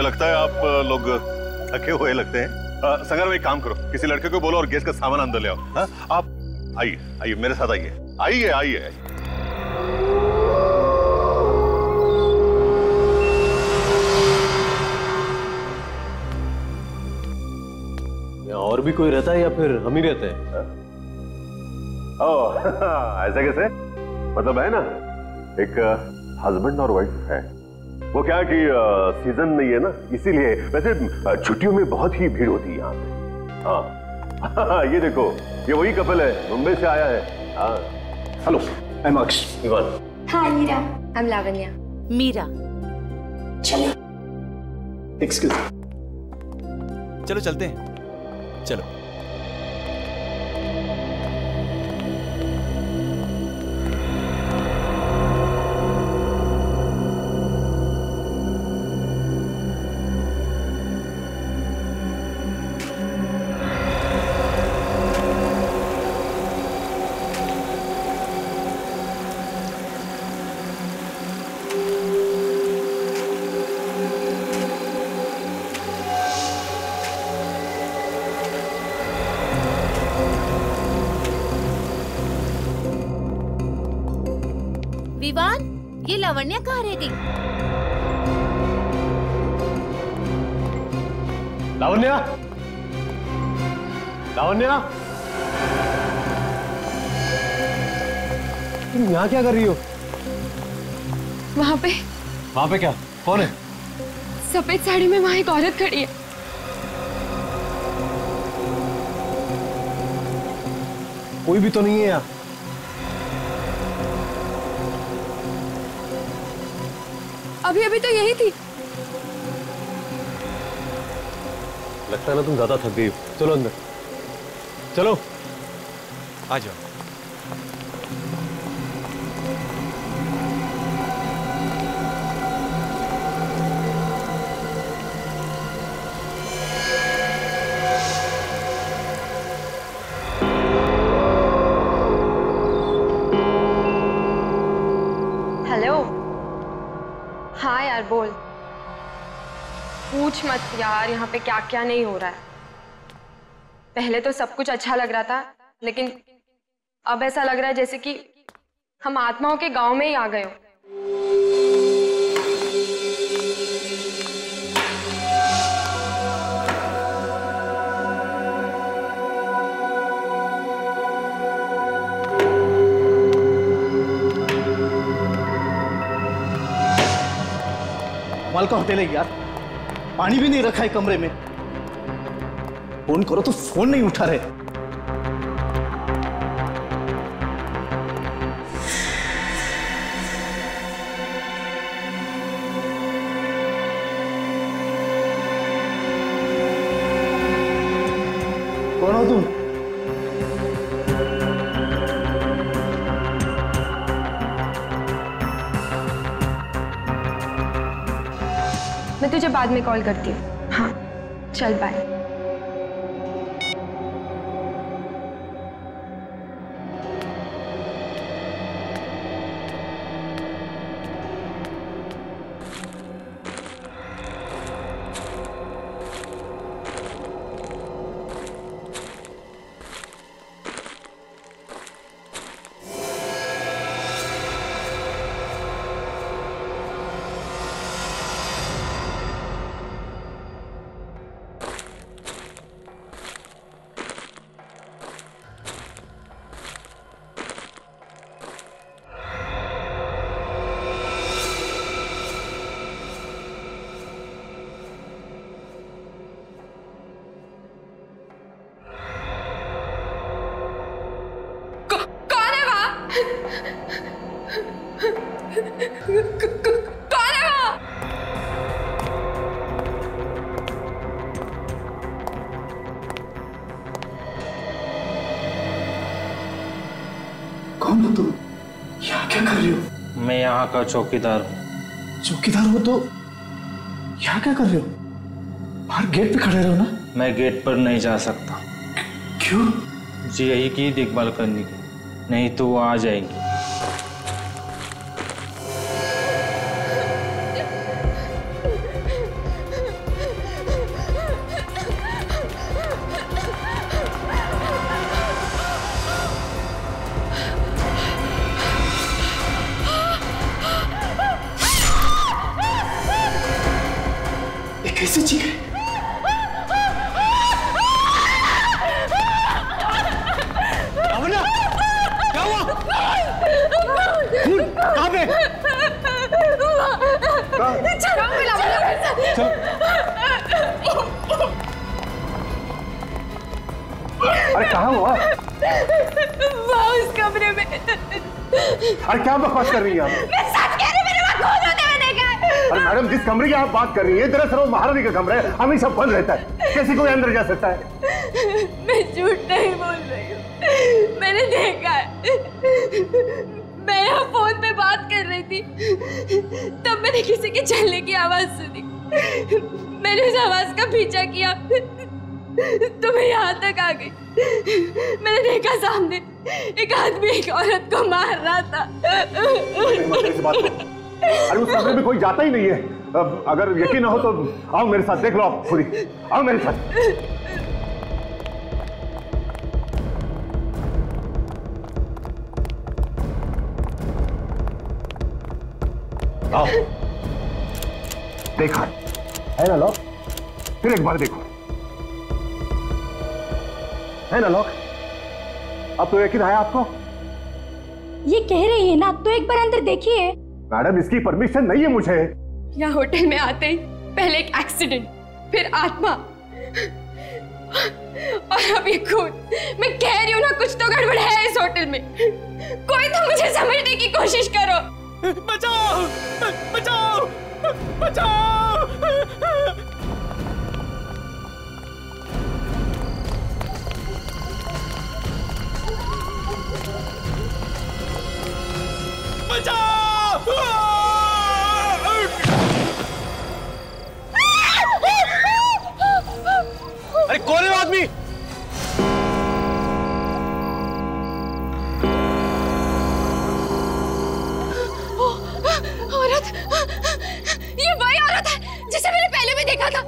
मुझे लगता है आप लोग थके हुए लगते हैं। संगर में एक काम करो, किसी लड़के को बोलो और गैस का सामान अंदर ले आओ। हाँ? आप आइए आइए मेरे साथ आइए आइए आइए। और भी कोई रहता है या फिर हम ही रहते हैं? ओह ऐसा कैसे? मतलब है ना, एक हस्बैंड और वाइफ है। वो क्या कि सीजन नहीं है ना, इसीलिए। वैसे छुट्टियों में बहुत ही भीड़ होती है यहाँ पे। हाँ ये देखो, ये वही कपल है, मुंबई से आया है। हाँ hello, I am Aksh. Ivaan. Hi Meera. I am Lavanya. Meera. चलो। एक्सक्यूज। चलो चलते हैं, चलो। विवान, ये लावण्या कहाँ रह गई? लावण्या, लावण्या, तुम यहाँ क्या कर रही हो? वहाँ पे क्या? कौन है? सफेद साड़ी में वहाँ एक औरत खड़ी है। कोई भी तो नहीं है यहाँ। अभी अभी तो यही थी। लगता है ना तुम ज्यादा थक गई हो। चलो अंदर, चलो। आ जाओ। हेलो। हाँ यार बोल। पूछ मत यार, यहाँ पे क्या क्या नहीं हो रहा है। पहले तो सब कुछ अच्छा लग रहा था, लेकिन अब ऐसा लग रहा है जैसे कि हम आत्माओं के गांव में ही आ गए हो। कमाल का होटल है यार, पानी भी नहीं रखा है कमरे में। फोन करो तो फोन नहीं उठा रहे। कौन हो तुम? मैं तुझे बाद में कॉल करती हूँ। हाँ चल बाय। कौन है वो? कौन हो तुम? यहाँ क्या कर रही हो? मैं यहाँ का चौकीदार हूँ। चौकीदार हो तो यहाँ क्या कर रहे हो? बाहर गेट पे खड़े रहो ना। मैं गेट पर नहीं जा सकता। क्यों? जी यही की देखभाल करने की, नहीं तो वो आ जाएगी। कैसे चीखे? लावण्या, क्या हुआ? कहाँ पे? अरे कहाँ हुआ? उस कमरे में। अरे क्या बकवास कर रही हैं आप? मैं सच कह रही हूँ, मेरे वहाँ खून होते हुए देखा है। अरे मैडम, जिस कमरे की आप बात कर रही हैं दरअसल वो महारानी का कमरा है, हमेशा बंद रहता है, कैसे कोई अंदर जा सकता है? मैं झूठ नहीं बोल रही हूँ, मैंने देखा है। मैं यहाँ फोन पे बात कर रही थी, तब मैंने किसी के चलने की आवाज सुनी। मैंने उस आवाज का पीछा किया तो मैं यहाँ तक आ गई। मैंने देखा सामने एक आदमी एक औरत को मार रहा था। अरे उस कमरे में कोई जाता ही नहीं है। अब अगर यकीन ना हो तो आओ मेरे साथ, देख लो आप खुद ही, आओ मेरे साथ। आओ, देखा है ना लॉक? फिर एक बार देखो, है ना लॉक? अब तो यकीन आया आपको? ये कह रही है ना, तो एक बार अंदर देखिए। मैडम, इसकी परमिशन नहीं है मुझे। यहाँ होटल में आते ही पहले एक एक्सीडेंट, फिर आत्मा और अब ये खून। मैं कह रही हूँ ना, कुछ तो गड़बड़ है इस होटल में। कोई तो मुझे समझने की कोशिश करो। बचाओ, बचाओ, बचाओ। अरे कौन है वो आदमी? औरत, ये वही औरत है जिसे मैंने पहले भी देखा था।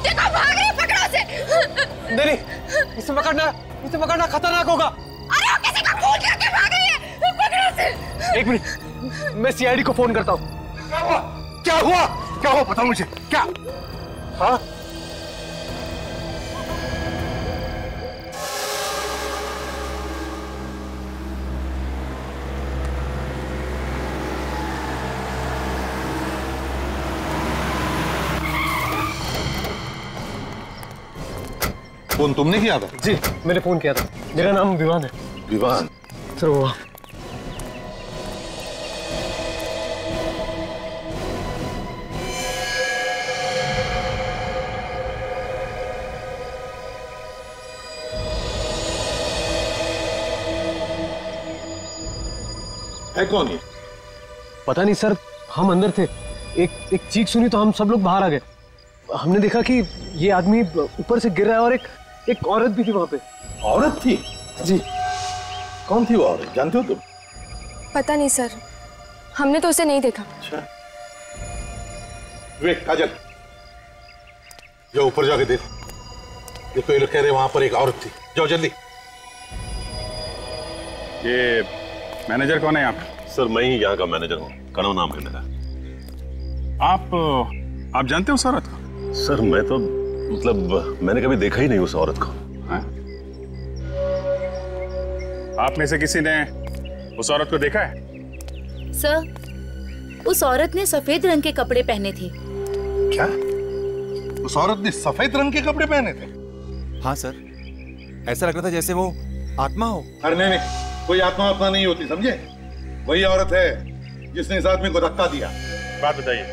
देखो, भाग रही है, पकड़ो उसे। नहीं, इसे पकड़ना खतरनाक होगा। अरे वो किसी का खून करके भाग रही है, पकड़ो उसे। एक मिनट, मैं सीआईडी को फोन करता हूँ। क्या हुआ? क्या हुआ बताओ मुझे, क्या? हाँ? फोन तुमने किया था? जी, मैंने फोन किया था। मेरा नाम विवान है। विवान? सर वो है कौन ये? पता नहीं सर, हम अंदर थे, एक चीख सुनी तो हम सब लोग बाहर आ गए। हमने देखा कि ये आदमी ऊपर से गिर रहा है और एक औरत भी थी वहां पे। औरत थी? जी। कौन थी वो औरत, जानते हो तुम? पता नहीं सर, हमने तो उसे नहीं देखा। अच्छा, वे काजल, जाओ ऊपर जाके देखो। ये लोग कह रहे वहां पर एक औरत थी, जाओ जल्दी। ये मैनेजर कौन है यहाँ पे? सर मैं ही यहाँ का मैनेजर हूँ, कनव नाम है मेरा। आप जानते हो उस औरत को? सर मैं तो मतलब मैंने कभी देखा ही नहीं उस औरत को। हाँ? आप में से किसी ने उस औरत को देखा है? सर, उस औरत ने सफेद रंग के कपड़े पहने थे। क्या? उस औरत ने सफेद रंग के कपड़े पहने थे? हाँ सर, ऐसा लग रहा था जैसे वो आत्मा हो। अरे नहीं, कोई आत्मा नहीं होती, समझे? वही औरत है जिसने इस आदमी को धक्का दिया। बात बताइए,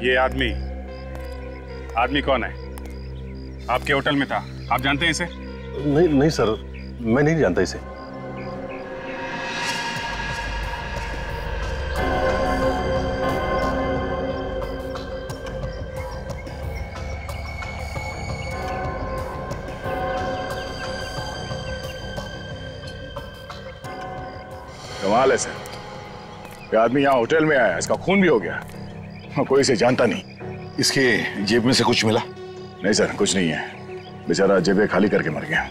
ये आदमी कौन है? आपके होटल में था, आप जानते हैं इसे? नहीं सर, मैं नहीं जानता इसे। कमाल है सर, ये आदमी यहाँ होटल में आया, इसका खून भी हो गया, कोई इसे जानता नहीं। इसके जेब में से कुछ मिला? नहीं सर, कुछ नहीं है, बेचारा जेबें खाली करके मर गया।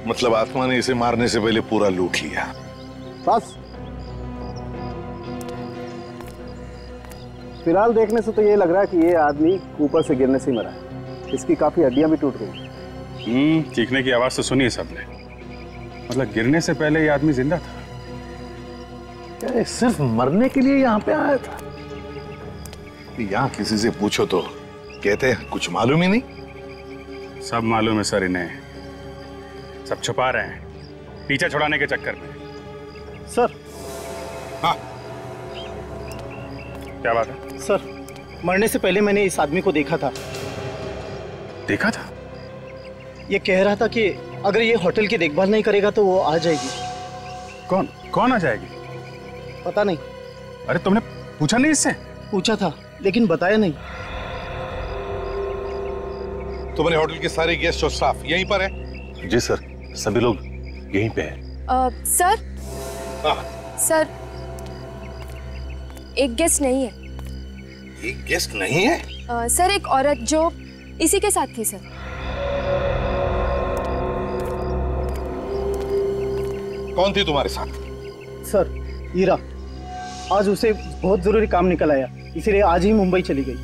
मतलब आत्मा ने इसे मारने से पहले पूरा लूट लिया। बस फिलहाल देखने से तो ये लग रहा है कि ये आदमी ऊपर से गिरने से ही मरा है। इसकी काफी हड्डियां भी टूट गई। चीखने की आवाज तो सुनी है सबने, मतलब गिरने से पहले ये आदमी जिंदा था। क्या सिर्फ मरने के लिए यहाँ पे आया था? यहाँ किसी से पूछो तो कहते हैं कुछ मालूम ही नहीं। सब मालूम है सर इन्हें, सब छुपा रहे हैं पीछा छुड़ाने के चक्कर में। सर। हाँ क्या बात है? सर, मरने से पहले मैंने इस आदमी को देखा था। देखा था? ये कह रहा था कि अगर ये होटल की देखभाल नहीं करेगा तो वो आ जाएगी। कौन कौन आ जाएगी? पता नहीं। अरे तुमने पूछा नहीं इससे? पूछा था लेकिन बताया नहीं। तुम्हारे होटल के सारे गेस्ट और स्टाफ यहीं पर है? जी सर, सभी लोग यहीं पे हैं। सर। हाँ। सर, एक गेस्ट नहीं है। एक गेस्ट नहीं है? सर, एक औरत जो इसी के साथ थी सर। कौन थी तुम्हारे साथ? सर, हीरा। आज उसे बहुत जरूरी काम निकल आया, इसीलिए आज ही मुंबई चली गई।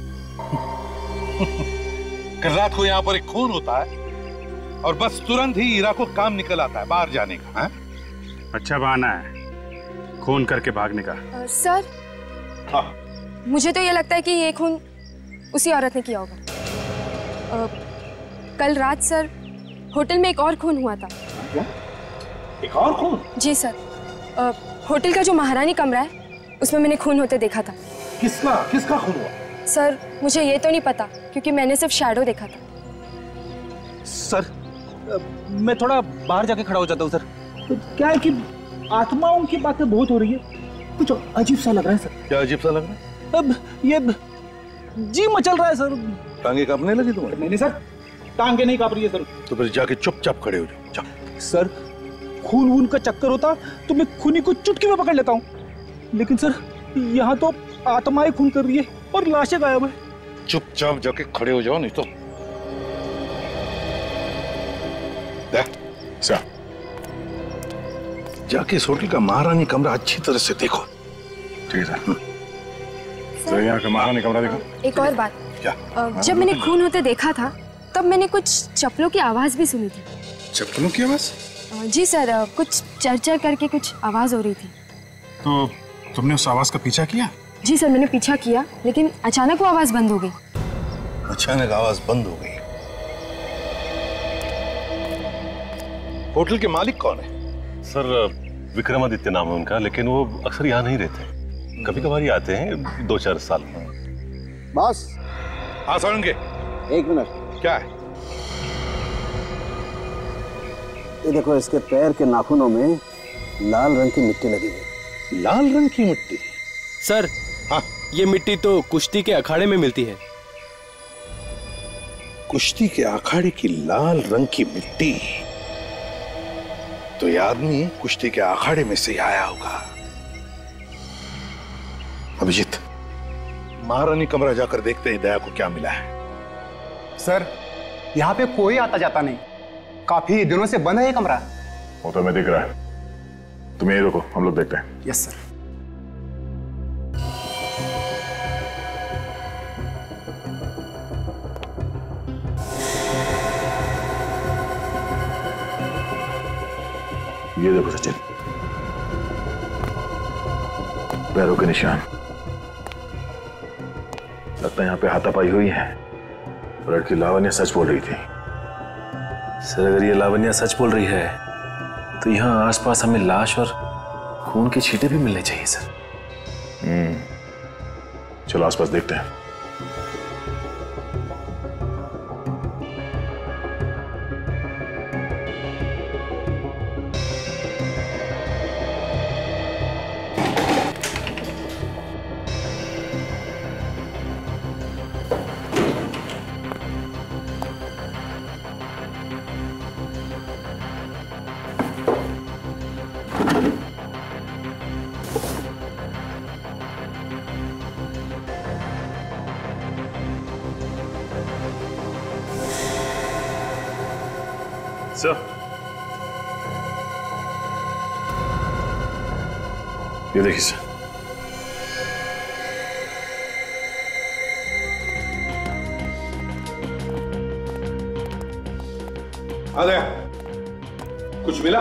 कल रात को यहाँ पर एक खून होता है और बस तुरंत ही हीरा को काम निकल आता है बाहर जाने का। है? अच्छा बहाना है खून करके भागने का। सर। हाँ। मुझे तो ये लगता है कि ये खून उसी औरत ने किया होगा। कल रात सर होटल में एक और खून हुआ था। क्या? एक और खून? जी सर, होटल का जो महारानी कमरा है उसमें मैंने खून होते देखा था। किसका किसका खून हुआ? सर, मुझे ये तो नहीं पता क्योंकि मैंने सिर्फ शैडो देखा था। सर, मैं थोड़ा बाहर जाके खड़ा हो जाता हूँ सर। तो क्या है कि आत्माओं की बातें बहुत हो रही है, कुछ अजीब सा लग रहा है सर। क्या अजीब सा लग रहा है? अब ये जी मचल रहा है सर। टांगे कांपने लगी तुम्हारी? नहीं सर, टांगे नहीं कांप रही है सर। तो फिर जाके चुपचाप खड़े हो जाओ। सर, खून वून का चक्कर होता तो मैं खूनी को चुटकी में पकड़ लेता हूँ, लेकिन सर यहाँ तो आत्माएं खून कर रही है और लाशें गायब है। चुपचाप जाके खड़े हो जाओ नहीं तो सर जाके इस होटल का महारानी कमरा अच्छी तरह से देखो। ठीक है सर, यहाँ का महारानी कमरा देखो। एक और बात, क्या? जब मैंने खून होते देखा था तब मैंने कुछ चप्पलों की आवाज भी सुनी थी। चप्पलों की आवाज? जी सर, कुछ चरचर करके कुछ आवाज हो रही थी। तो तुमने उस आवाज का पीछा किया? जी सर, मैंने पीछा किया लेकिन अचानक वो आवाज बंद हो गई। अचानक आवाज बंद हो गई। होटल के मालिक कौन है? सर, विक्रमादित्य नाम है उनका, लेकिन वो अक्सर यहाँ नहीं रहते। कभी कभार ही आते हैं, 2-4 साल। बॉस। हाँ सुनेंगे। 1 मिनट। क्या है? ये देखो, इसके पैर के नाखूनों में लाल रंग की मिट्टी लगी है। लाल रंग की मिट्टी? सर, हाँ? ये मिट्टी तो कुश्ती के अखाड़े में मिलती है। कुश्ती के अखाड़े की लाल रंग की मिट्टी? तो ये आदमी कुश्ती के अखाड़े में से आया होगा। अभिजीत, महारानी कमरा जाकर देखते हैं दया को क्या मिला है। सर, यहाँ पे कोई आता जाता नहीं, काफी दिनों से बंद है ये कमरा। वो तो मैं दिख रहा है, तुम यही रुको, हम लोग देखते हैं। Yes sir. ये देखो सचिन, पैरों के निशान। लगता है यहाँ पे हाथापाई हुई है। लड़की लावण्या सच बोल रही थी। सर, अगर ये लावण्या सच बोल रही है तो यहाँ आसपास हमें लाश और खून के छींटे भी मिलने चाहिए सर। चलो आसपास देखते हैं। सर, ये देखिए सर, आ गया। कुछ मिला?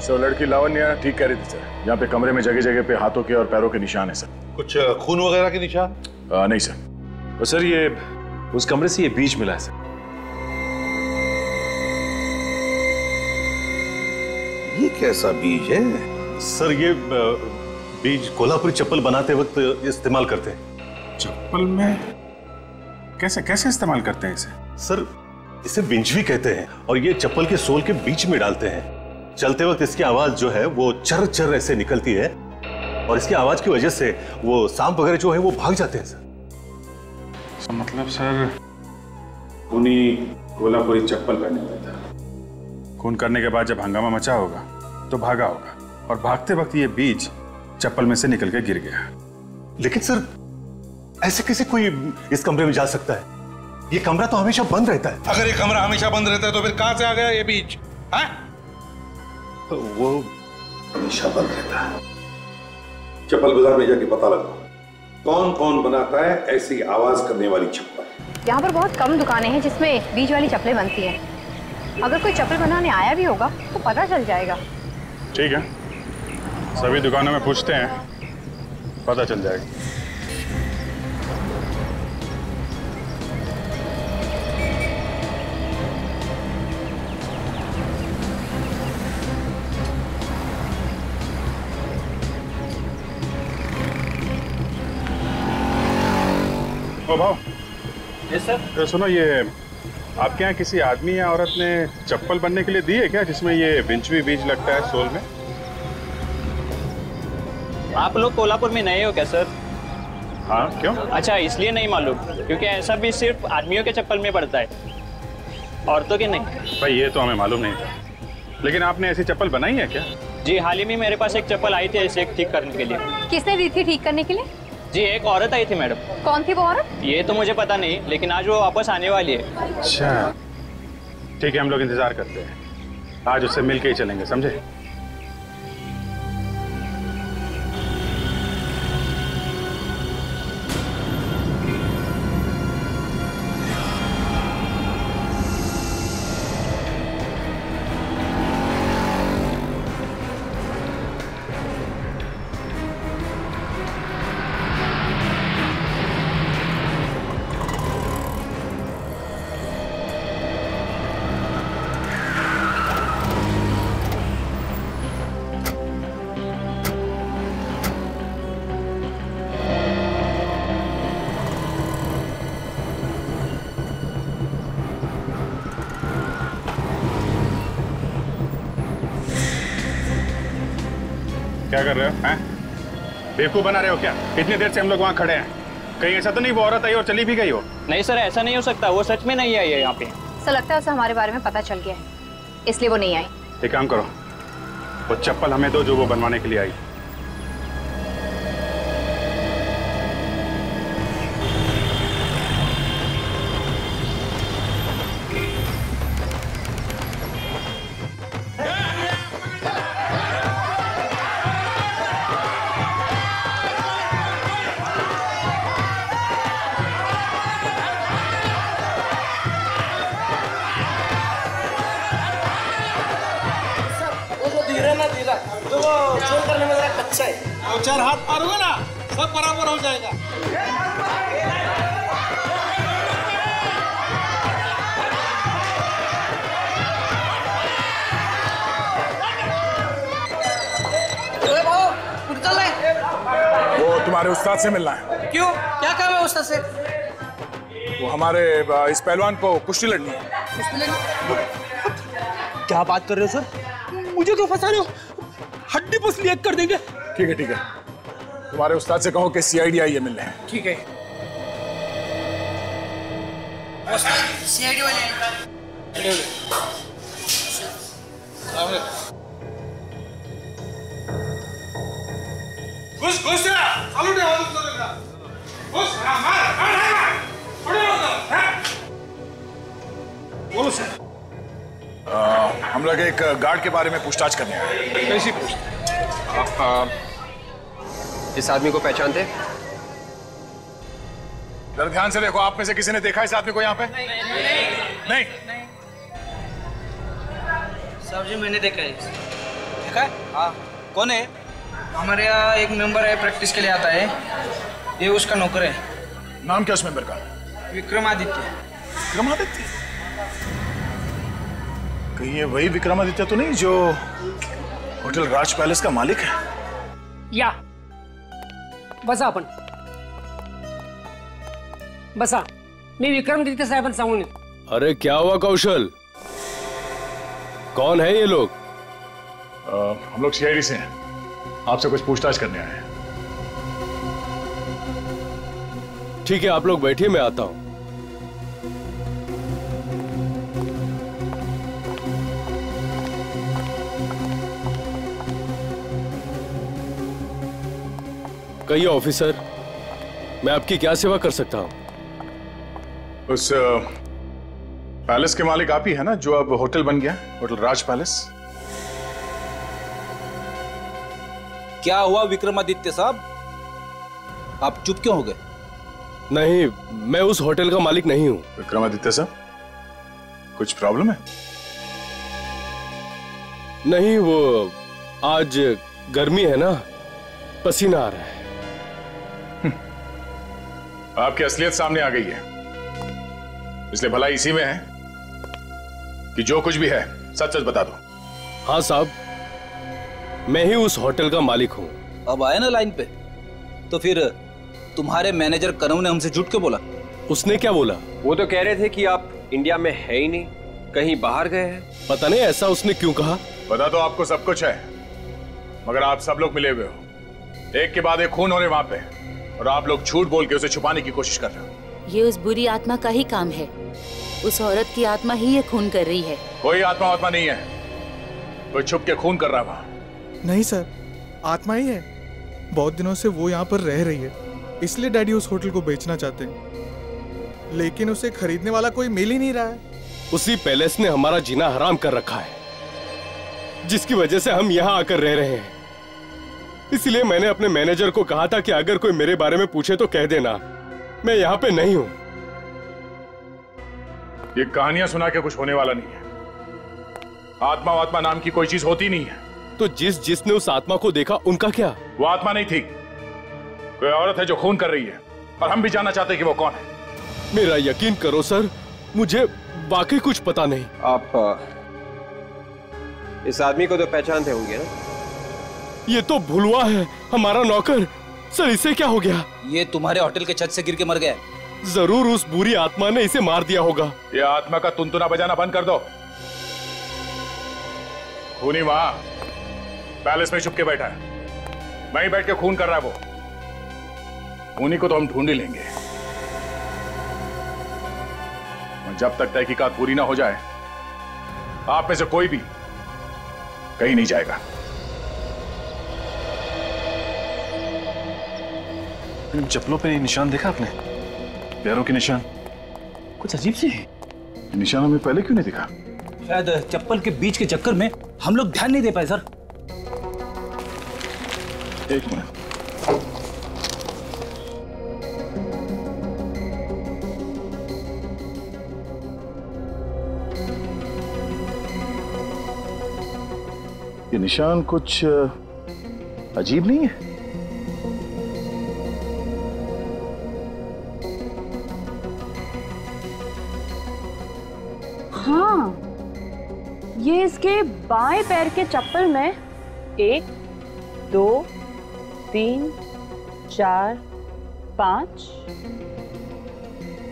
सर लड़की लावण्या ठीक कह रही थी सर, यहाँ पे कमरे में जगह जगह पे हाथों के और पैरों के निशान है सर। कुछ खून वगैरह के निशान? नहीं सर। और सर ये उस कमरे से ये बीज मिला है सर। ये कैसा बीज है? सर ये बीज कोल्हापुरी चप्पल बनाते वक्त इस्तेमाल करते हैं। चप्पल में कैसे कैसे इस्तेमाल करते हैं इसे? सर इसे बिंजवी कहते हैं और ये चप्पल के सोल के बीच में डालते हैं। चलते वक्त इसकी आवाज जो है वो चर चर ऐसे निकलती है और इसकी आवाज की वजह से वो सांप वगैरह जो है वो भाग जाते हैं सर। तो मतलब सर उन्हीं कोल्हापुरी चप्पल पहने हुए था। खून करने के बाद जब हंगामा मचा होगा तो भागा होगा और भागते वक्त ये बीज चप्पल में से निकल के गिर गया। लेकिन सर ऐसे कैसे कोई इस कमरे में जा सकता है? ये कमरा तो हमेशा बंद रहता है। अगर ये कमरा हमेशा बंद रहता है तो फिर कहां से आ गया ये बीज? वो हमेशा बंद रहता है। चप्पल बाजार में जाके पता लगाओ कौन कौन बनाता है ऐसी आवाज करने वाली चप्पल। यहाँ पर बहुत कम दुकानें हैं जिसमें बीज वाली चप्पलें बनती हैं। अगर कोई चप्पल बनाने आया भी होगा तो पता चल जाएगा। ठीक है, सभी दुकानों में पूछते हैं, पता चल जाएगा। ओ भाव। Yes sir. तो सुनो, ये आपके यहाँ किसी आदमी या औरत ने चप्पल बनने के लिए दी है क्या जिसमें ये बिंचवी बीज लगता है सोल में? आप लोग कोल्हापुर में नए हो क्या सर? हाँ, क्यों? अच्छा, इसलिए नहीं मालूम क्योंकि ऐसा भी सिर्फ आदमियों के चप्पल में पड़ता है, औरतों के नहीं। भाई ये तो हमें मालूम नहीं था, लेकिन आपने ऐसी चप्पल बनाई है क्या? जी, हाल ही में मेरे पास एक चप्पल आई थी ऐसे ठीक करने के लिए। किसने दी थी ठीक करने के लिए? जी, एक औरत आई थी मैडम। कौन थी वो औरत? ये तो मुझे पता नहीं, लेकिन आज वो वापस आने वाली है। अच्छा, ठीक है, हम लोग इंतजार करते हैं। आज उससे मिल के ही चलेंगे, समझे? क्या कर रहे हो? हैं? बेवकूफ बना रहे हो क्या? इतनी देर से हम लोग वहाँ खड़े हैं। कहीं ऐसा तो नहीं वो औरत आई और चली भी गई हो? नहीं सर, ऐसा नहीं हो सकता। वो सच में नहीं आई है यहाँ पे। सर लगता है उसे हमारे बारे में पता चल गया है, इसलिए वो नहीं आई। एक काम करो, वो चप्पल हमें दो जो वो बनवाने के लिए आई। दो चार हाथ मारोगे ना, सब बराबर हो जाएगा। वो तुम्हारे उस्ताद से मिलना है। क्यों? क्या काम है उस्ताद से? वो हमारे इस पहलवान को कुश्ती लड़नी है। क्या बात कर रहे हो सर? मुझे क्यों फंसा रहे हो? हड्डी पसली एक कर देंगे। ठीक है ठीक है, तुम्हारे उस्ताद से कहो कि सीआईडी आई है मिलने। ठीक है। सीआईडी वाले घुस घुस चालू दे घुस मार बोलो सर। हम लोग एक गार्ड के बारे में पूछताछ करने आए। कैसी इस आदमी को पहचानते? जरा ध्यान से देखो, आप में से किसी ने देखा इस आदमी को यहाँ पे? नहीं। साहब जी मैंने देखा है। देखा है? हाँ। कौन है? हमारे यहाँ एक मेंबर है, प्रैक्टिस के लिए आता है। ये उसका नौकर है। नाम क्या उस मेंबर का? विक्रमादित्य। विक्रमादित्य? कहीं ये वही विक्रमादित्य तो नहीं जो होटल राज पैलेस का मालिक है? या बसा आपण बसा, मी विक्रमादित्य साहेबांना सांगून येतो। अरे क्या हुआ कौशल, कौन है ये लोग? हम लोग सीआईडी से हैं, आपसे कुछ पूछताछ करने आए हैं। ठीक है, आप लोग बैठिए, मैं आता हूं। कहिए ऑफिसर, मैं आपकी क्या सेवा कर सकता हूं? उस पैलेस के मालिक आप ही है ना, जो अब होटल बन गया, होटल राज पैलेस? क्या हुआ विक्रमादित्य साहब, आप चुप क्यों हो गए? नहीं, मैं उस होटल का मालिक नहीं हूं। विक्रमादित्य साहब, कुछ प्रॉब्लम है? नहीं, वो आज गर्मी है ना, पसीना आ रहा है। आपकी असलियत सामने आ गई है, इसलिए भलाई इसी में है कि जो कुछ भी है सच सच बता दो। हाँ साहब, मैं ही उस होटल का मालिक हूँ। अब आए ना लाइन पे, तो फिर तुम्हारे मैनेजर कनव ने हमसे झूठ क्यों बोला? उसने क्या बोला? वो तो कह रहे थे कि आप इंडिया में है ही नहीं, कहीं बाहर गए हैं। पता नहीं ऐसा उसने क्यों कहा। पता तो आपको सब कुछ है, मगर आप सब लोग मिले हुए हो, एक के बाद एक खून हो रहे वहां पे, और आप लोग झूठ बोल के उसे छुपाने की कोशिश कर रहे हो। ये उस बुरी आत्मा का ही काम है, उस औरत की आत्मा ही ये खून कर रही है। कोई आत्मा नहीं है, कोई छुप के खून कर रहा है वहां। नहीं सर, आत्मा ही है। बहुत दिनों से वो यहाँ पर रह रही है, इसलिए डैडी उस होटल को बेचना चाहते हैं, लेकिन उसे खरीदने वाला कोई मिल ही नहीं रहा है। उसी पैलेस ने हमारा जीना हराम कर रखा है, जिसकी वजह से हम यहाँ आकर रह रहे हैं। इसलिए मैंने अपने मैनेजर को कहा था कि अगर कोई मेरे बारे में पूछे तो कह देना मैं यहाँ पे नहीं हूँ। ये कहानियां सुना के कुछ होने वाला नहीं है। आत्मा नाम की कोई चीज होती नहीं है। तो जिसने उस आत्मा को देखा, उनका क्या? वो आत्मा नहीं थी, कोई औरत है जो खून कर रही है, और हम भी जानना चाहते हैं कि वो कौन है। मेरा यकीन करो सर, मुझे वाकई कुछ पता नहीं। आप इस आदमी को तो पहचानते होंगे ना? ये तो भुलवा है, हमारा नौकर। सर, इसे क्या हो गया? ये तुम्हारे होटल के छत से गिर के मर गया। जरूर उस बुरी आत्मा ने इसे मार दिया होगा। ये आत्मा का तुनतुना बजाना बंद कर दो। खूनी वहां पैलेस में छुप के बैठा है, वहीं बैठ के खून कर रहा है वो। खूनी को तो हम ढूंढ ही लेंगे, जब तक तहकीकात पूरी ना हो जाए आप में से कोई भी कहीं नहीं जाएगा। चप्पलों पे निशान देखा आपने? पैरों के निशान कुछ अजीब से है। निशान हमें पहले क्यों नहीं दिखा? शायद चप्पल के बीच के चक्कर में हम लोग ध्यान नहीं दे पाए सर। एक मिनट, ये निशान कुछ अजीब नहीं है? हाँ, ये इसके बाएं पैर के चप्पल में 1, 2, 3, 4,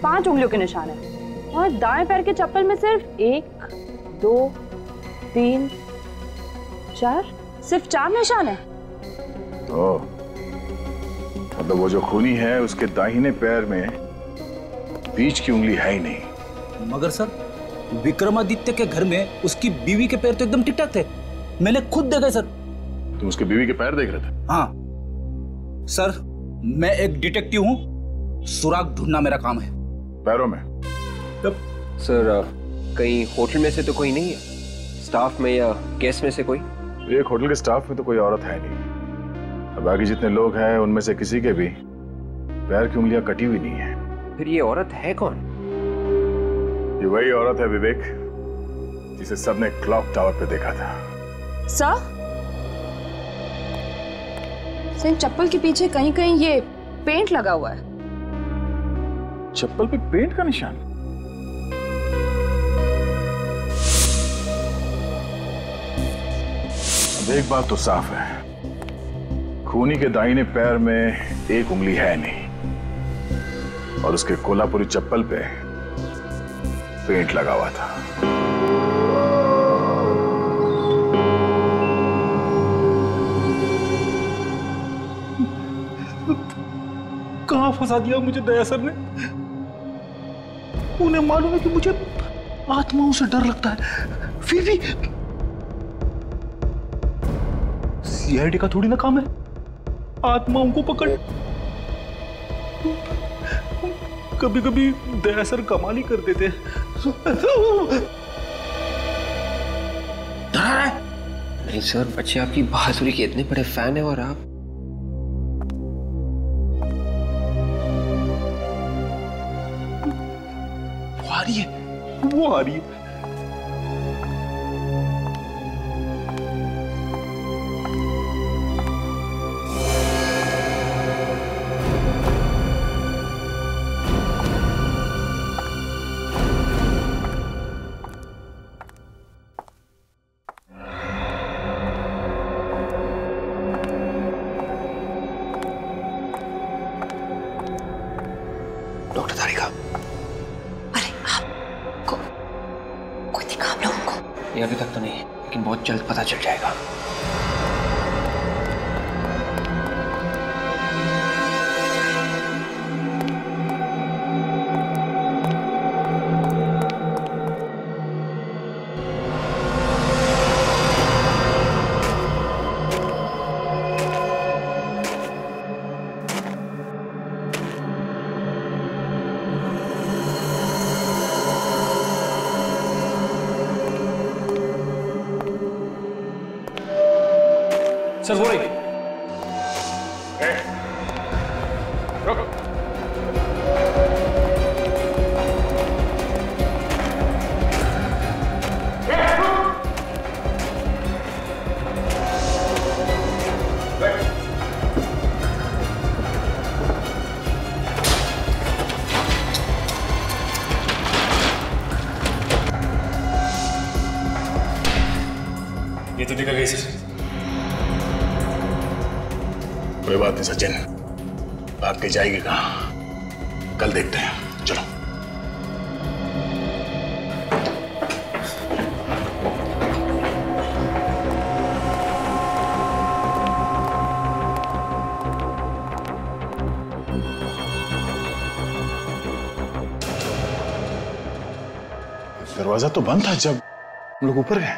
5 उंगलियों के निशान है, और दाएं पैर के चप्पल में सिर्फ 1, 2, 3, 4, सिर्फ 4 निशान है। तो मतलब वो जो खूनी है उसके दाहिने पैर में बीच की उंगली है ही नहीं। मगर सर, विक्रमादित्य के घर में उसकी बीवी के पैर तो एकदम ठीक ठाक थे, मैंने खुद देखा सर। तुम उसके बीवी के पैर देख रहे थे? हाँ सर, मैं एक डिटेक्टिव हूँ, सुराग ढूंढना मेरा काम है। पैरों में? सर, कहीं होटल में से तो कोई नहीं है? स्टाफ में या गेस्ट में से कोई? एक होटल के स्टाफ में तो कोई औरत है नहीं, अब बाकी जितने लोग हैं उनमें से किसी के भी पैर की उंगलियां कटी हुई नहीं है। फिर ये औरत है कौन? ये वही औरत है विवेक, जिसे सबने क्लॉक टावर पे देखा था। सर इन चप्पल के पीछे कहीं कहीं ये पेंट लगा हुआ है। चप्पल पे पेंट का निशान? अब एक बात तो साफ है, खूनी के दाहिने पैर में एक उंगली है नहीं और उसके कोल्हापुरी चप्पल पे पेंट लगा हुआ था। कहां फंसा दिया मुझे दया सर ने? उन्हें मालूम है कि मुझे आत्माओं से डर लगता है, फिर भी सीआईडी का थोड़ी ना काम है आत्माओं को पकड़। कभी कभी दया सर कमाल ही कर देते नहीं सर, बच्चे आपकी बहादुरी के इतने बड़े फैन है और आप वो आ रही है। डॉक्टर तारिका, ये अभी तक तो नहीं, लेकिन बहुत जल्द पता चल जाएगा। सर वो रही। रुक। ये तो निकल गई सर। कोई बात नहीं सचिन, भाग के जाएगी कहां? कल देखते हैं, चलो। दरवाजा तो बंद था जब हम लोग ऊपर गए,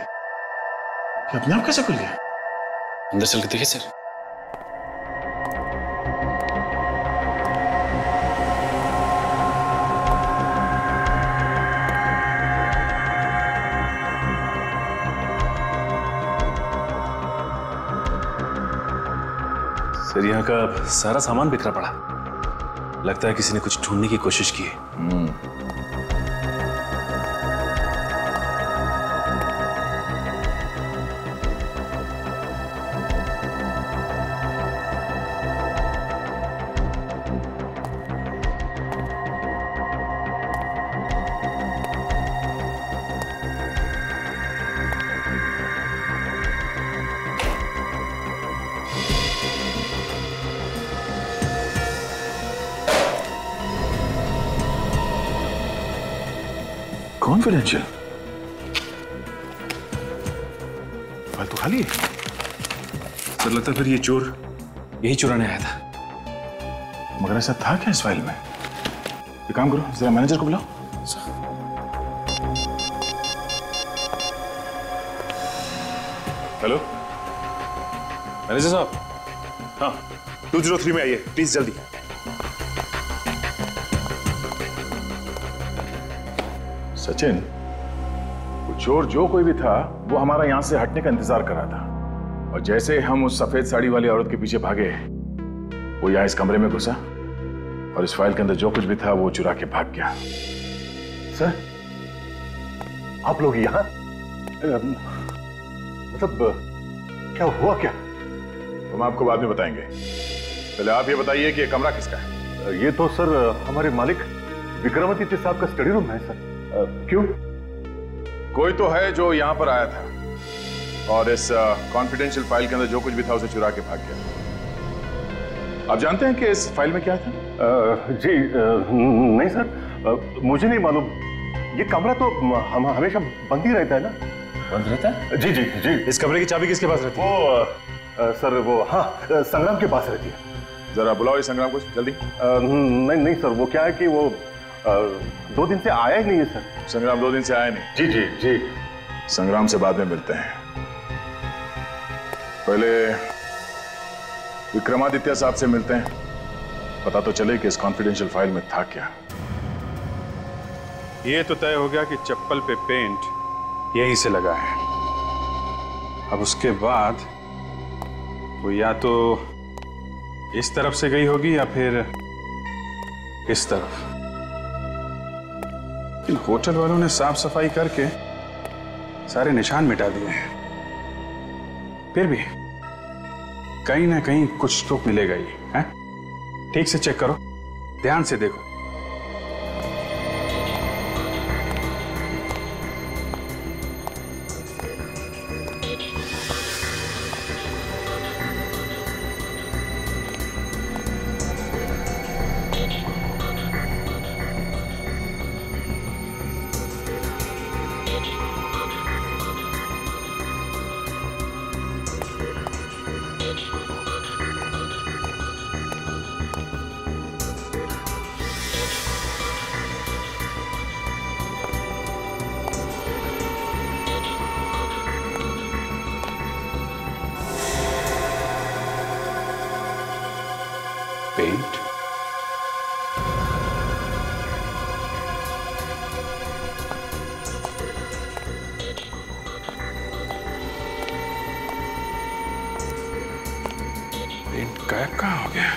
अपने आप कैसे खुल गया? अंदर चल के देखिए सर। सर यहाँ का सारा सामान बिखरा पड़ा, लगता है किसी ने कुछ ढूंढने की कोशिश की है। कॉन्फिडेंशियल फाइल तो खाली है। सर लगता है फिर ये चोर यही चुराने आया था। मगर ऐसा था क्या इस फाइल में? एक काम करो, जरा मैनेजर को बुलाओ। हेलो मैनेजर साहब। हाँ 203 में आइए प्लीज, जल्दी। सचिन, वो चोर जो कोई भी था वो हमारा यहां से हटने का इंतजार कर रहा था, और जैसे हम उस सफेद साड़ी वाली औरत के पीछे भागे, वो यहां इस कमरे में घुसा और इस फाइल के अंदर जो कुछ भी था वो चुरा के भाग गया। सर, आप लोग यहां? मतलब क्या हुआ क्या? हम आपको बाद में बताएंगे, पहले आप ये बताइए कि ये कमरा किसका है? ये तो सर हमारे मालिक विक्रमादित्य साहब का स्टडी रूम है सर। क्यों? कोई तो है जो यहाँ पर आया था और इस कॉन्फिडेंशियल फाइल के अंदर जो कुछ भी था उसे चुरा के भाग गया। आप जानते हैं कि इस फाइल में क्या था? जी नहीं सर, मुझे नहीं मालूम। ये कमरा तो हमेशा बंद ही रहता है ना? बंद रहता है? जी जी जी। इस कमरे की चाबी किसके पास रहती है? वो सर वो हाँ संग्राम के पास रहती है। जरा बुलाओ इस संग्राम को जल्दी। नहीं नहीं सर, वो क्या है कि वो 2 दिन से आया ही नहीं है सर। संग्राम 2 दिन से आया नहीं? जी जी जी। संग्राम से बाद में मिलते हैं, पहले विक्रमादित्य साहब से मिलते हैं, पता तो चले कि इस कॉन्फिडेंशियल फाइल में था क्या। ये तो तय हो गया कि चप्पल पे पेंट यहीं से लगा है। अब उसके बाद वो या तो इस तरफ से गई होगी या फिर इस तरफ। इन होटल वालों ने साफ सफाई करके सारे निशान मिटा दिए हैं, फिर भी कहीं ना कहीं कुछ तो मिलेगा ही है। ठीक से चेक करो, ध्यान से देखो। पेंट, पेंट गायब कहाँ हो गया?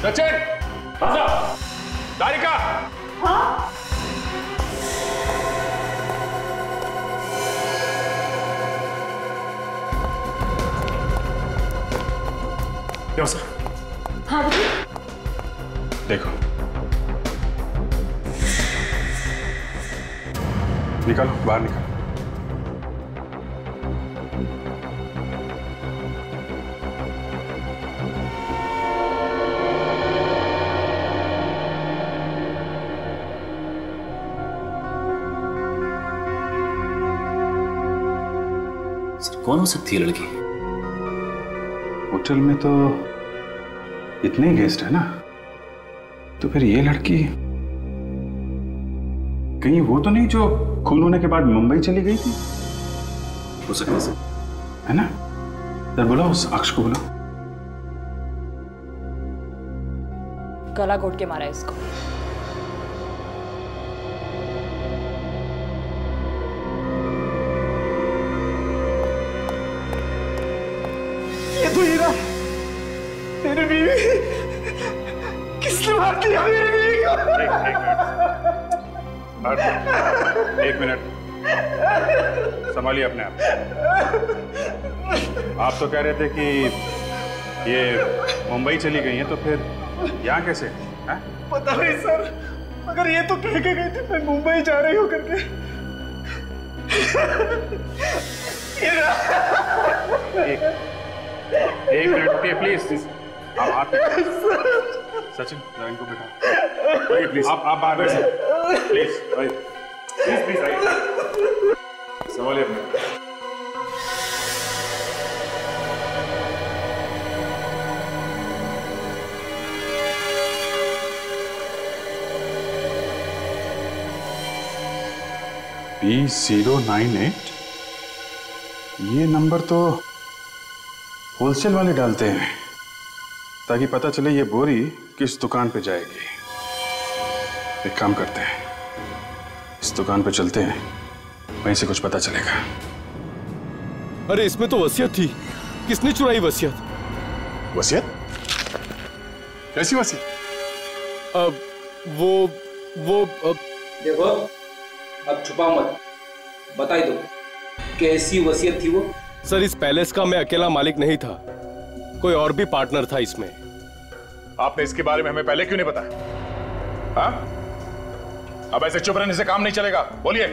सचिन, दारिका। हाँ? क्यों सर? हाँ देखो, निकालो, बाहर निकालो। कौन हो सकती है लड़की? होटल में तो इतने ही गेस्ट है ना, तो फिर ये लड़की कहीं वो तो नहीं जो खून होने के बाद मुंबई चली गई थी? हो सकता है, है ना? जरा बुलाओ उस अक्ष को, बुलाओ। गला घोट के मारा इसको। ये तो हीरा, तेरी बीवी। किसने मार दिया मेरी बीवी को? एक मिनट, संभालिए अपने आप। आप तो कह रहे थे कि ये मुंबई चली गई हैं, तो फिर यहाँ कैसे? है? पता नहीं सर, मगर ये तो कह के गई थी मैं मुंबई जा रही हूँ करके। एक मिनट रुकिए प्लीज। आप हाथ सचिन, जरा इनको बिठा। प्लीज आप बाहर बैठिए प्लीज। प्लीज आइए, संभालिए अपने। B098, ये नंबर तो होलसेल वाले डालते हैं ताकि पता चले ये बोरी किस दुकान पे जाएगी। एक काम करते हैं, इस दुकान पे चलते हैं, वहीं से कुछ पता चलेगा। अरे इसमें तो वसीयत थी, किसने चुराई वसीयत? वसीयत? कैसी वसीयत? देखो, अब छुपा मत, बता ही दो कैसी वसीयत थी वो। सर इस पैलेस का मैं अकेला मालिक नहीं था, कोई और भी पार्टनर था इसमें। आपने इसके बारे में हमें पहले क्यों नहीं बताया? हाँ? अब ऐसे चुप रहने से काम नहीं चलेगा, बोलिए।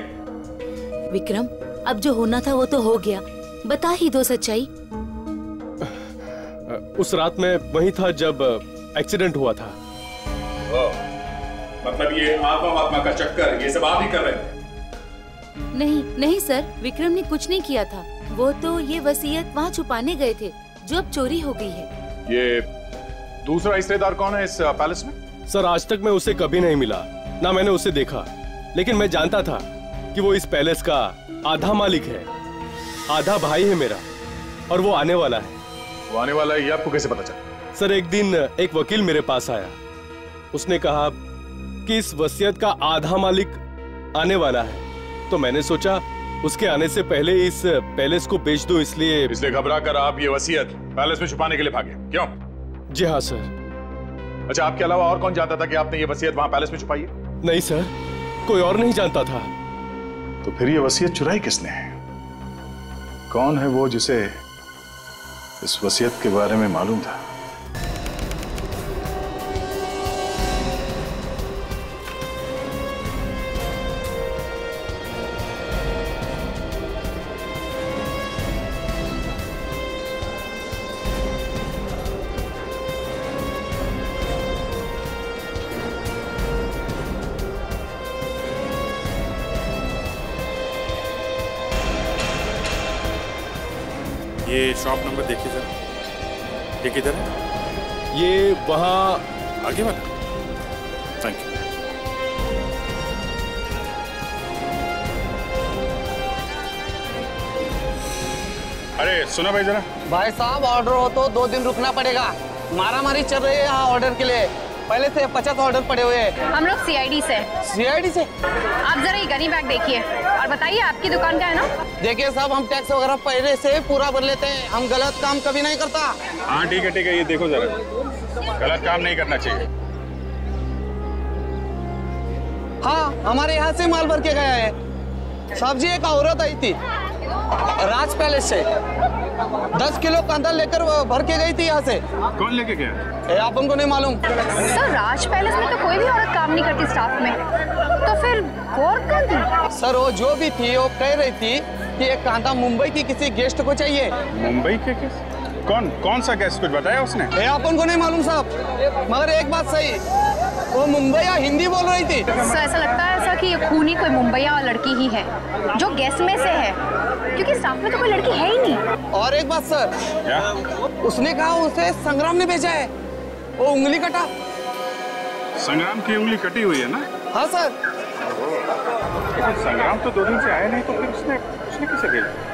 विक्रम, अब जो होना था वो तो हो गया, बता ही दो सच्चाई। उस रात मैं वहीं था जब एक्सीडेंट हुआ था। मतलब ये आत्मा का चक्कर ये सब आप ही कर रहे थे? नहीं सर, विक्रम ने कुछ नहीं किया था। वो तो ये वसीयत वहाँ छुपाने गए थे जो अब चोरी हो गई है। ये दूसरा हिस्सेदार कौन है इस पैलेस में? सर आज तक मैं उसे कभी नहीं मिला, ना मैंने उसे देखा, लेकिन मैं जानता था कि वो इस पैलेस का आधा मालिक है, आधा भाई है मेरा, और वो आने वाला है। वो आने वाला है ये आपको कैसे पता चला? सर एक दिन एक वकील मेरे पास आया, उसने कहा कि इस वसीयत का आधा मालिक आने वाला है, तो मैंने सोचा उसके आने से पहले इस पैलेस को बेच दूं, इसलिए घबरा कर आप ये वसीयत पैलेस में छुपाने के लिए भागे, क्यों? जी हाँ सर। अच्छा, आपके अलावा और कौन जानता था कि आपने ये वसीयत वहां पैलेस में छुपाई है? नहीं सर, कोई और नहीं जानता था। तो फिर ये वसीयत चुराई किसने? कौन है वो जिसे इस वसीयत के बारे में मालूम था? ये शॉप नंबर देखिए जरा, ये किधर है? ये वहाँ आगे वाला। Thank you. अरे सुना भाई जरा। भाई साहब ऑर्डर हो तो 2 दिन रुकना पड़ेगा, मारामारी चल रही है यहाँ ऑर्डर के लिए, पहले से 50 ऑर्डर पड़े हुए हैं। हम लोग सीआईडी से। सीआईडी से? आप जरा ये गनी बैग देखिए और बताइए आपकी दुकान का है ना? देखिए साहब, हम टैक्स वगैरह पहले से पूरा भर लेते हैं, हम गलत काम कभी नहीं करता। हाँ ठीक है, ये देखो जरा, गलत काम नहीं करना चाहिए। हाँ, हमारे यहाँ से माल भर के गया है। साहब जी, एक औरत आई थी राज पैलेस से, 10 किलो कांदा लेकर भर के गई थी यहाँ से। कौन लेके गया? आप उनको नहीं मालूम? सर राज पैलेस में तो कोई भी औरत काम नहीं करती स्टाफ में, तो फिर वो औरत कौन थी? सर वो जो भी थी वो कह रही थी कि ये कांदा मुंबई की किसी गेस्ट को चाहिए। मुंबई के किस? कौन सा गेस्ट? कुछ बताया उसने? आप उनको नहीं मालूम साहब, मगर एक बात सही, वो मुंबई या हिंदी बोल रही थी। सर ऐसा लगता है ऐसा कि ये खूनी कोई मुंबईया लड़की ही है जो गेस्ट में से है, क्योंकि स्टाफ में तो कोई लड़की है ही नहीं। और एक बात सर, क्या? उसने कहा उसे संग्राम ने भेजा है, वो उंगली कटा। संग्राम की उंगली कटी हुई है ना? हाँ सर। संग्राम तो 2 दिन से आया नहीं, तो फिर उसने किसे भेजा?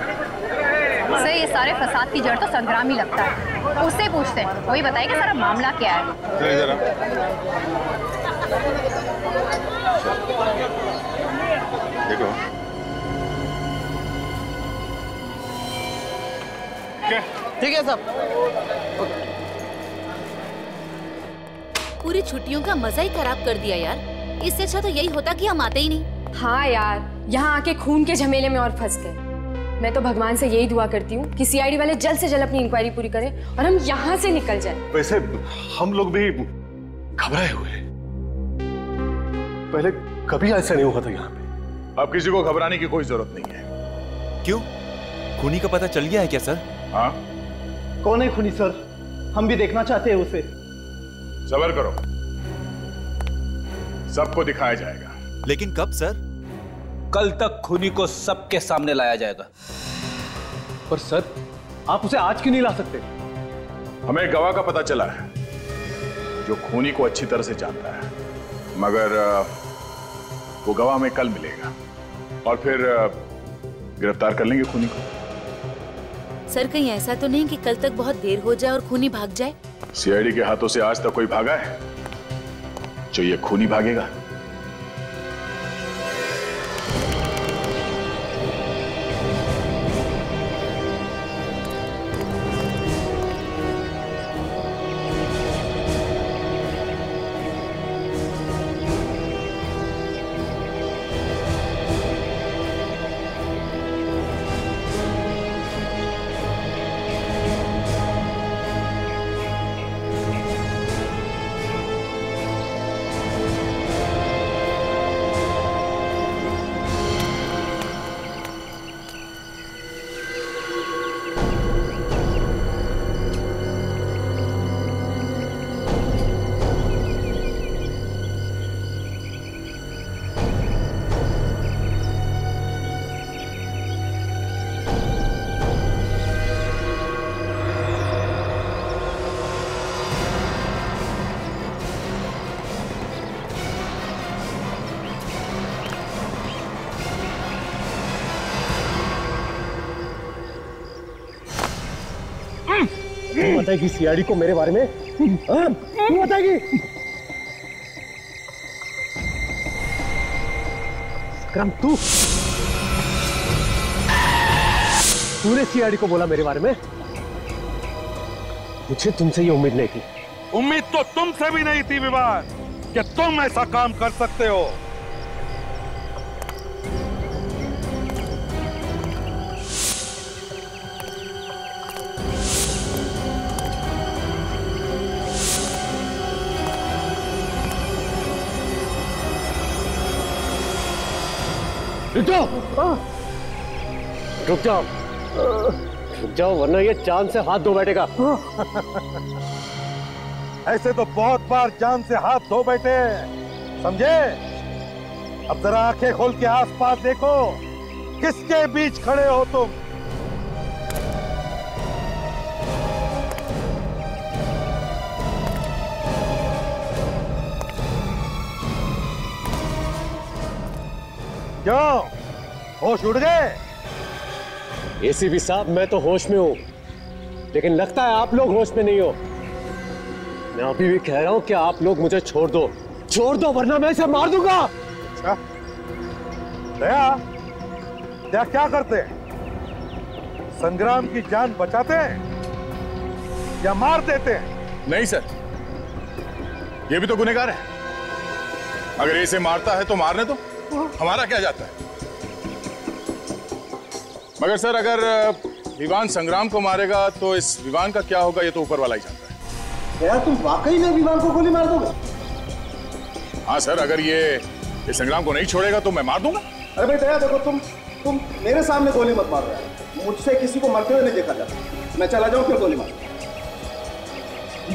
सर ये सारे फसाद की जड़ तो संग्राम ही लगता है, उससे पूछते हैं, वही बताएगा सारा मामला क्या है। जरा देखो क्या? ठीक है साहब। पूरी छुट्टियों का मजा ही खराब कर दिया यार, इससे अच्छा तो यही होता कि हम आते ही नहीं। हाँ यार, यहाँ आके खून के झमेले में और फंस गए। मैं तो भगवान से यही दुआ करती हूँ कि सीआईडी वाले जल्द से जल्द अपनी इंक्वायरी पूरी करें और हम यहाँ से निकल जाएं। वैसे हम लोग भी घबराए हुए, पहले कभी ऐसा नहीं हुआ था यहाँ पे। अब किसी को घबराने की कोई जरूरत नहीं है। क्यों? खूनी का पता चल गया है क्या सर? हाँ। कौन है खूनी सर? हम भी देखना चाहते हैं उसे। सब्र करो, सबको दिखाया जाएगा। लेकिन कब सर? कल तक खूनी को सबके सामने लाया जाएगा। पर सर, आप उसे आज क्यों नहीं ला सकते? हमें गवाह का पता चला है जो खूनी को अच्छी तरह से जानता है, मगर वो गवाह हमें कल मिलेगा और फिर गिरफ्तार कर लेंगे खूनी को। सर कहीं ऐसा तो नहीं कि कल तक बहुत देर हो जाए और खूनी भाग जाए? सीआईडी के हाथों से आज तक कोई भागा है जो ये खूनी भागेगा? बताएगी सीआईडी को मेरे बारे में? क्यों बताएगी? विक्रम तूने सीआईडी को बोला मेरे बारे में? मुझे तुमसे ये उम्मीद नहीं थी। उम्मीद तो तुमसे भी नहीं थी विवान कि तुम ऐसा काम कर सकते हो। रुक जाओ, रुक जाओ, रुक जाओ वरना ये जान से हाथ धो बैठेगा। ऐसे तो बहुत बार जान से हाथ धो बैठे, समझे? अब जरा आंखें खोल के आसपास देखो, किसके बीच खड़े हो तुम? क्यों होश उड़ गए? एसीपी साहब मैं तो होश में हूं, लेकिन लगता है आप लोग होश में नहीं हो। मैं अभी भी कह रहा हूं कि आप लोग मुझे छोड़ दो, छोड़ दो वरना मैं इसे मार दूंगा। दया क्या करते हैं? संग्राम की जान बचाते हैं या मार देते हैं? नहीं सर, ये भी तो गुनहगार है। अगर इसे मारता है तो मारने दो, हमारा क्या जाता है? मगर सर अगर विवान संग्राम को मारेगा तो इस विवान का क्या होगा ये तो ऊपर वाला ही जानता है। यार तुम वाकई में विवान को गोली मार दोगे? हाँ सर, अगर ये संग्राम को नहीं छोड़ेगा तो मैं मार दूंगा। अरे भाई दया देखो, तुम मेरे सामने गोली मत मार रहे हो। मुझसे किसी को मरते हुए नहीं देखा जाता। मैं चला जाऊं क्यों गोली मार?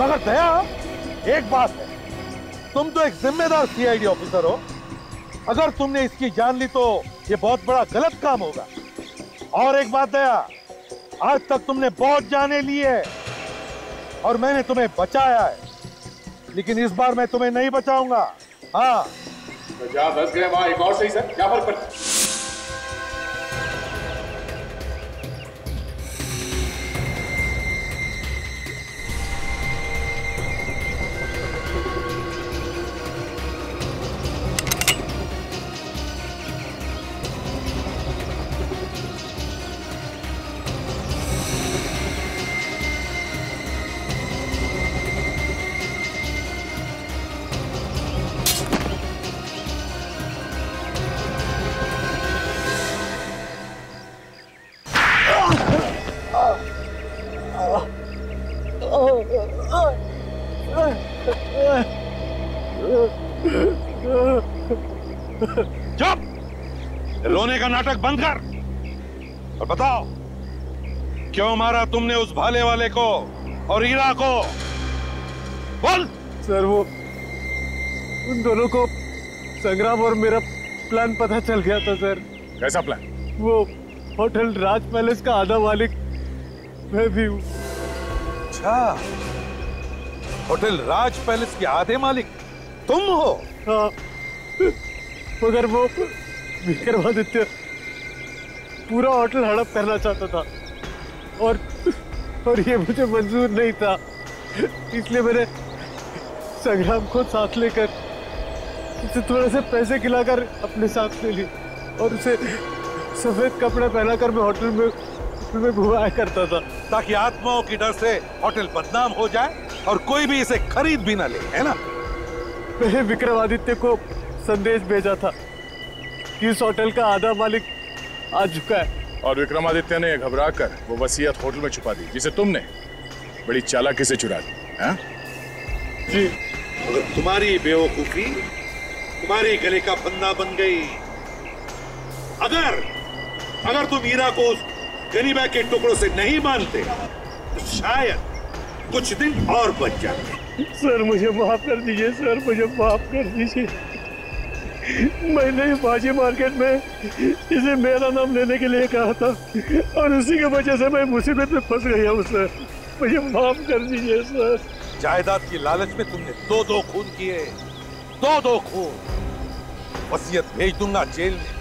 मगर दया एक बात है, तुम तो एक जिम्मेदार सीआईडी ऑफिसर हो। अगर तुमने इसकी जान ली तो ये बहुत बड़ा गलत काम होगा। और एक बात दया, आज तक तुमने बहुत जाने ली है और मैंने तुम्हें बचाया है, लेकिन इस बार मैं तुम्हें नहीं बचाऊंगा। हाँ तो जहाँ 10 गए वहां एक और सही सर, क्या फर्क पड़ता है? चुप! रोने का नाटक बंद कर और बताओ क्यों मारा तुमने उस भाले वाले को और हीरा को? बोल। सर वो उन दोनों को संग्राम और मेरा प्लान पता चल गया था सर। कैसा प्लान? वो होटल राज पैलेस का आधा मालिक मैं भी हूँ। अच्छा, होटल राज पैलेस के आधे मालिक तुम हो? हाँ, मगर वो विक्रमादित्य पूरा होटल हड़प करना चाहता था। और ये मुझे मंजूर नहीं था, इसलिए मैंने संग्राम को साथ लेकर उसे थोड़े से पैसे खिलाकर अपने साथ ले ली और उसे सफेद कपड़े पहनाकर मैं होटल में घुमाया करता था, ताकि आत्माओं की डर से होटल बदनाम हो जाए और कोई भी इसे खरीद भी ना ले, है ना? मैंने विक्रमादित्य को संदेश भेजा था कि इस होटल का आधा मालिक आ चुका है। और विक्रमादित्य ने घबराकर वो वसीयत होटल में छुपा दी, जिसे तुमने बड़ी चालाकी से चुरा दी। हाँ? जी, अगर तुम्हारी बेवकूफी तुम्हारी गले का फंदा बन गई, अगर तुम हीरा को उस गरीबा के टुकड़ों से नहीं मानते तो शायद कुछ दिन और बच जाते। सर मुझे माफ कर दीजिए, सर मुझे माफ कर दीजिए। मैंने बाजी मार्केट में इसे मेरा नाम लेने के लिए कहा था और उसी की वजह से मैं मुसीबत में फंस गया हूँ सर, मुझे माफ कर दीजिए सर। जायदाद की लालच में तुमने दो खून किए, दो खून। वसीयत भेज दूंगा जेल में,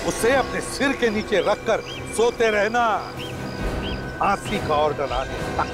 उसे अपने सिर के नीचे रखकर सोते रहना, फांसी का ऑर्डर आने तक।